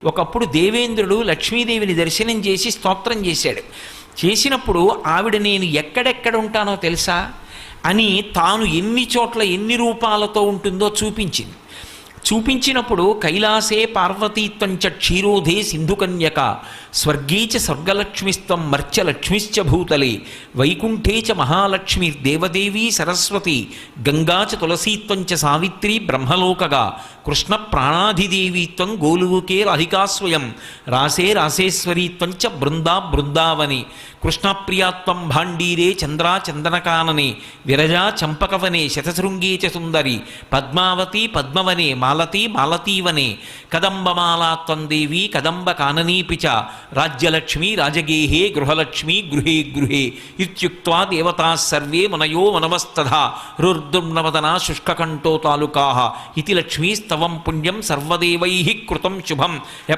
ఒకప్పుడు దేవేంద్రుడు లక్ష్మీదేవిని దర్శనం చేసి స్తోత్రం చేశాడు. చేసినప్పుడు ఆవిడ నేను ఎక్కడెక్కడ ఉంటానో తెలుసా అని తాను ఎన్ని చోట్ల ఎన్ని రూపాలతో ఉంటుందో చూపించింది. చూపించినప్పుడు కైలాసే పార్వతీత్వంచ క్షీరోధే సింధుకన్యక స్వర్గే చ స్వర్గలక్ష్మిస్త్వం మర్త్యలక్ష్మిశ్చ భూతలే వైకుంఠే చ మహాలక్ష్మిర్దేవదేవీ సరస్వతి గంగా చ తులసీత్వంచ సావిత్రి బ్రహ్మలోకగా కృష్ణ ప్రాణాధిదేవీత్వం గోలుకే రాధికా స్వయం రాసే రాసేశ్వరీత్వంచ బృందా బృందావని కృష్ణప్రియాత్వం భాండీరే చంద్రా చందనకాననే విరజా చంపకవనే శతశృంగే చ సుందరి పద్మావతి పద్మవనే మాలతీ మాలతీవనే కదంబమాలాత్వం దేవీ కదంబ కాననీపి చ రాజ్యలక్ష్మీ రాజగేహే గృహలక్ష్మీ గృహే గృహే ఇత్యుక్త్వా దేవతాః సర్వే మనయో మనవస్తథా రుర్దుర్నవదనా శుష్కకంఠో తాలుకాః ఇతి లక్ష్మీస్తవం పుణ్యం సర్వదేవైః కృతం శుభం.